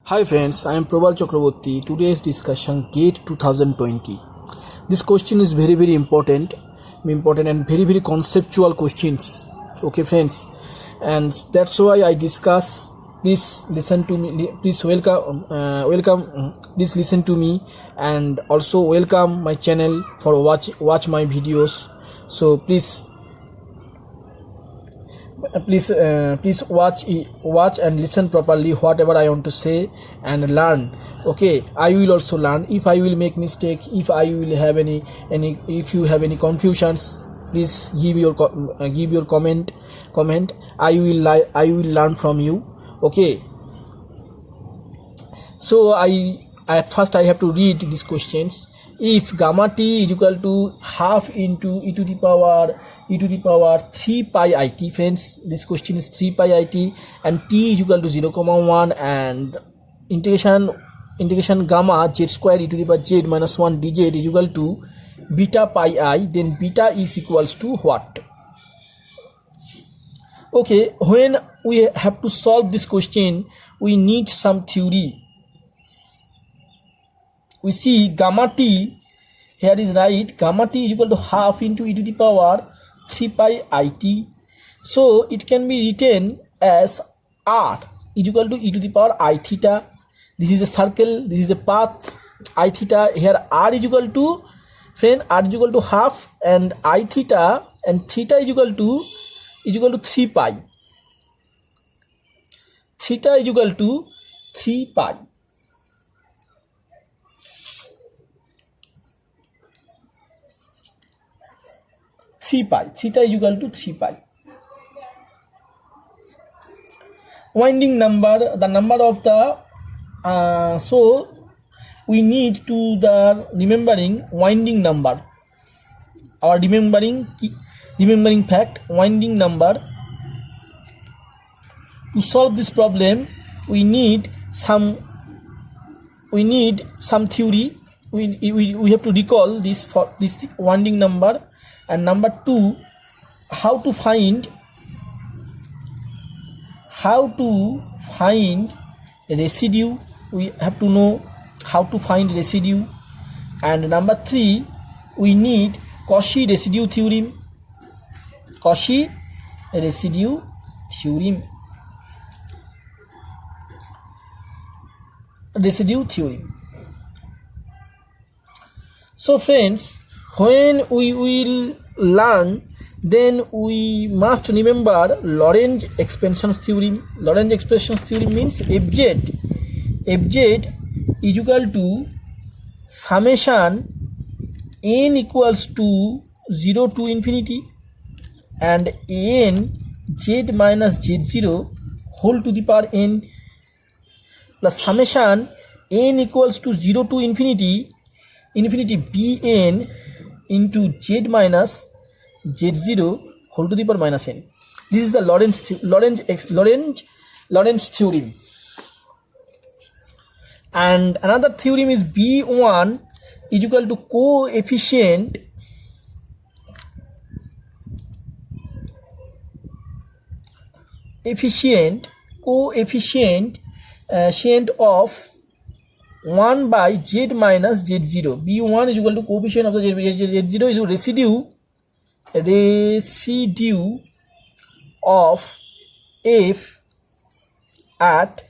Hi friends, I am Probal Chakraborty. Today's discussion GATE 2020. This question is very important and very conceptual questions. Okay friends, and that's why I discuss. Please listen to me. Please welcome. Please listen to me and also welcome my channel for watch my videos. So please watch and listen properly whatever I want to say and learn. Okay, I will also learn. If I will make mistake, if I will have any if you have any confusions, please give your comment. I will learn from you. Okay, so at first I have to read these questions. If gamma t is equal to half into e to the power 3 pi it, friends, this question is 3 pi it, and t is equal to 0,1 and integration gamma z square e to the power z minus 1 dz is equal to beta pi I, then beta is equals to what? Okay, when we have to solve this question, we need some theory. We see gamma t here is right. Gamma t is equal to half into e to the power 3 pi it. So it can be written as r is equal to e to the power I theta. This is a circle, this is a path, I theta. Here r is equal to, friend, r is equal to half and I theta, and theta is equal to 3 pi. Theta is equal to 3 pi. Theta is equal to 3 pi. Winding number, the number of the so we need to the remembering winding number. Our remembering fact, winding number. To solve this problem, we need some theory. We have to recall this for this winding number. And number two, how to find residue. We have to know how to find residue. And number three, we need Cauchy residue theorem. So friends, when we will learn, then we must remember Lorentz expansion theorem. Lorentz expansion theorem means fz is equal to summation n equals to 0 to infinity and n z minus z0 whole to the power n plus summation n equals to 0 to infinity bn into z minus z0 whole to the power minus n. This is the Lorentz theorem. And another theorem is B1 is equal to coefficient of 1 by z minus z0. B1 is equal to coefficient of the z0 is residue of f at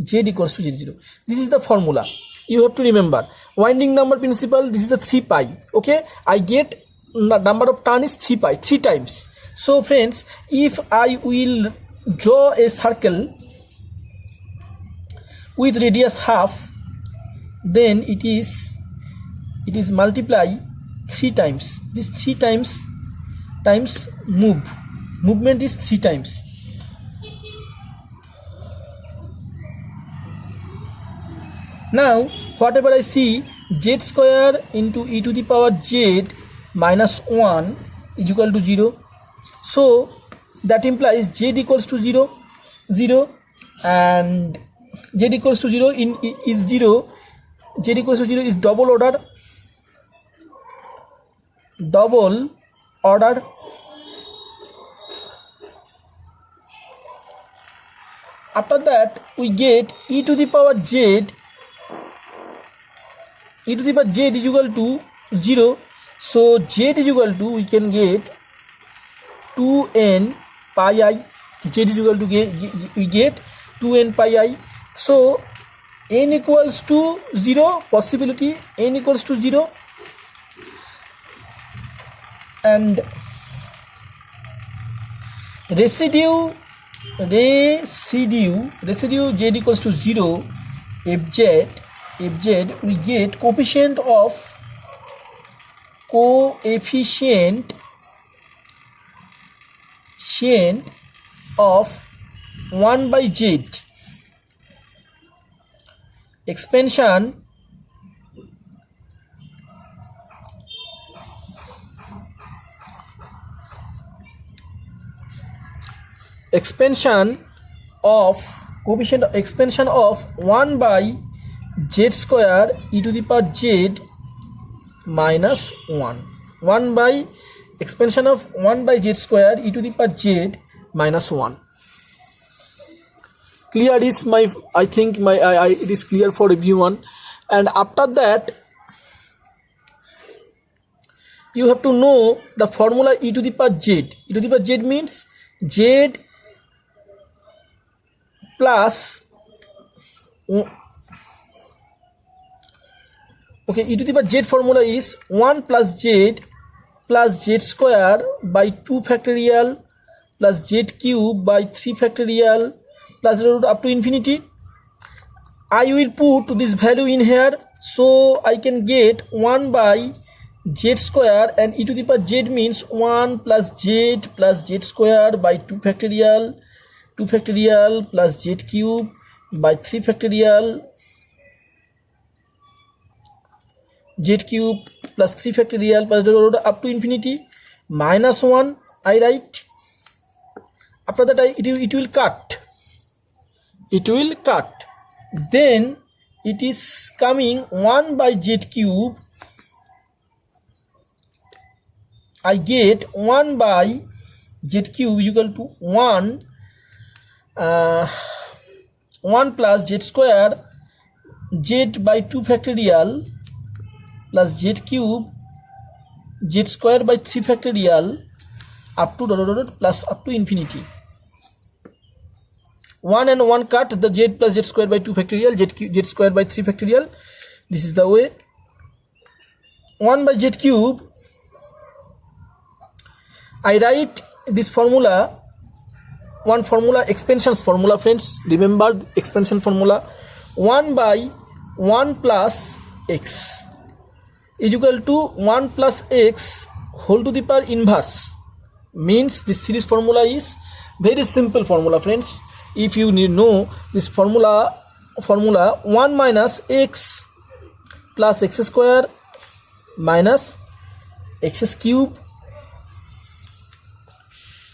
z equals to z0. This is the formula. You have to remember winding number principle. This is the 3 pi. Okay, I get number of turn is 3 pi, 3 times. So friends, if I will draw a circle with radius half, then it is multiply 3 times. This 3 times movement is 3 times. Now whatever I see, z square into e to the power z minus 1 is equal to 0. So that implies z equals to 0, and z equals to 0 is 0. Z equals to 0 is double order after that we get e to the power z is equal to 0. So z is equal to, we can get 2n pi I. Z is equal to we get 2n pi I. So n equals to 0, possibility n equals to 0, and residue z equals to 0, fz we get coefficient of 1 by z, expansion of coefficient of expansion of 1 by z square e to the power z minus 1 by expansion of 1 by z square e to the power z minus 1. Clear is my, I think my it is clear for everyone. And after that you have to know the formula e to the power z. E to the power z means z plus okay, e to the power z formula is 1 plus z square by 2 factorial plus z cube by 3 factorial plus up to infinity. I will put this value in here, so I can get 1 by z square, and e to the power z means 1 plus z square by 2 factorial plus z cube by 3 factorial z cube plus 3 factorial plus up to infinity minus 1 I write. After that it will cut. Then it is coming 1 by z cube. I get 1 by z cube equal to 1 plus z square z by 2 factorial plus z cube z square by 3 factorial up to plus up to infinity. 1 and 1 cut, the z plus z square by 2 factorial, z square by 3 factorial. This is the way. 1 by z cube, I write this formula, one formula, expansion formula, friends. Remember expansion formula. 1 by 1 plus x is equal to 1 plus x whole to the power inverse. Means this series formula is very simple formula, friends. If you need know this formula 1 minus x plus x square minus x cube.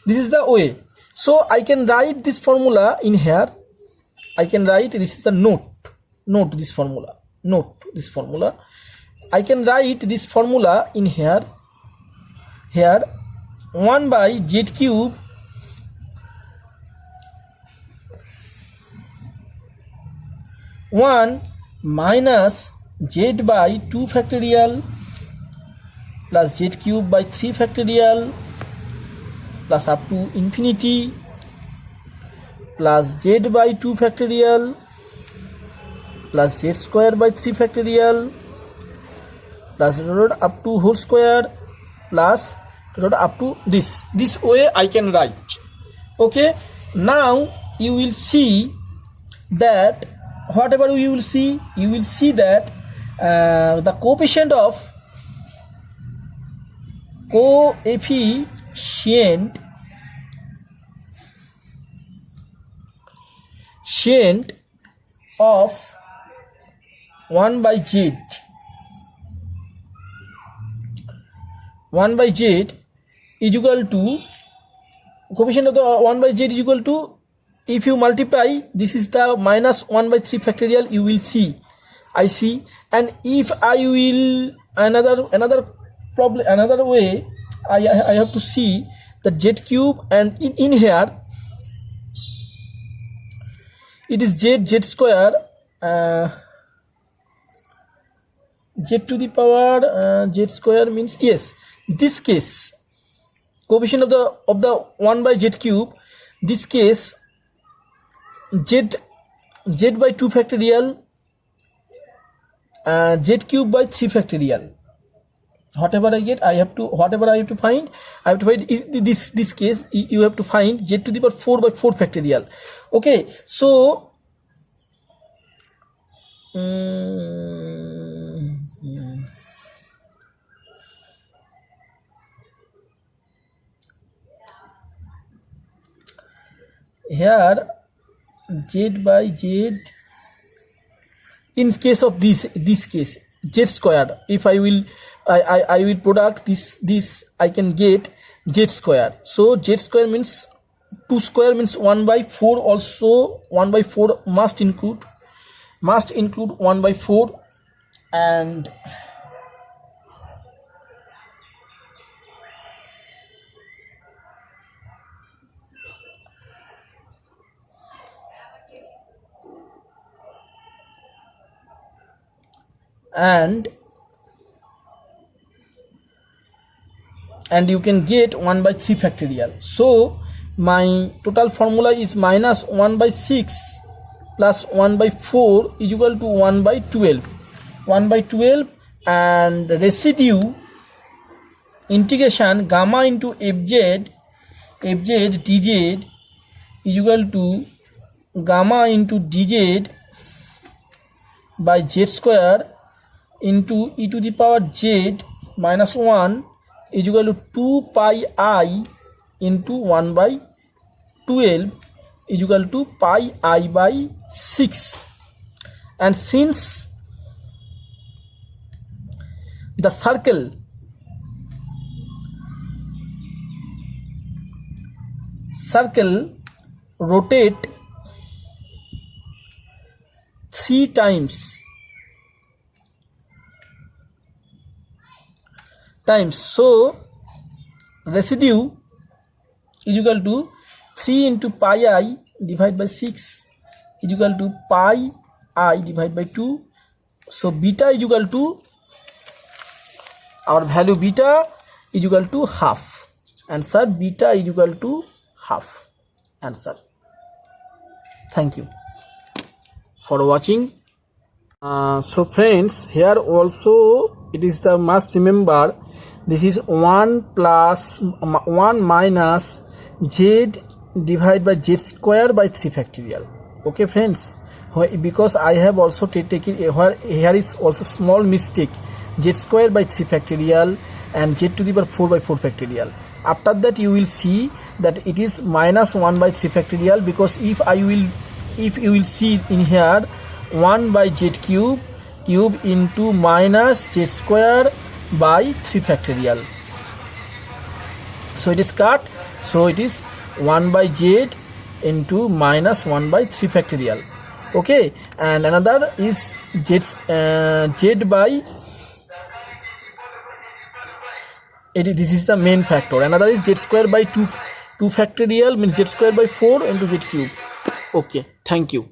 This is the way. So I can write this formula in here. I can write, this is a note this formula. I can write this formula in here. 1 by z cube minus z by 2 factorial plus z cube by 3 factorial plus up to infinity plus z by 2 factorial plus z square by 3 factorial plus up to whole square plus up to this way I can write. Okay, now you will see that whatever you will see that the coefficient of 1 by z is equal to, coefficient of the 1 by z is equal to, if you multiply, this is the minus 1 by 3 factorial, you will see, I see. And if I will another way, I have to see the z cube, and in here it is z square, z to the power z square means, yes, this case coefficient of the 1 by z cube, this case z by 2 factorial, z cube by 3 factorial. Whatever I get, whatever I have to find, this case you have to find z to the power 4 by 4 factorial. Okay, so here z by z, in case of this case z square, if I will product this I can get z square. So z square means 2 square means 1 by 4, also 1 by 4 must include 1 by 4, and you can get 1 by 3 factorial. So my total formula is minus 1 by 6 plus 1 by 4 is equal to 1 by 12. 1 by 12 and residue integration gamma into fz dz is equal to gamma into dz by z square into e to the power z minus 1 is equal to 2 pi I into 1 by 12 is equal to pi I by 6. And since the circle rotate 3 times, so residue is equal to 3 into pi I divided by 6 is equal to pi I divided by 2. So beta is equal to, our value beta is equal to half. Answer, beta is equal to half. Answer. Thank you for watching. So friends, here also it is the must remember, this is 1 minus z divided by z square by 3 factorial. Okay friends, because I have also taken here is also small mistake, z square by 3 factorial and z to the power 4 by 4 factorial. After that you will see that it is minus 1 by 3 factorial, because if you will see in here 1 by z cube into minus z square by 3 factorial. So it is cut, so it is 1 by z into minus 1 by 3 factorial. Okay, and another is z by, this is the main factor. Another is z square by 2 factorial means z square by 4 into z cube. Okay, thank you.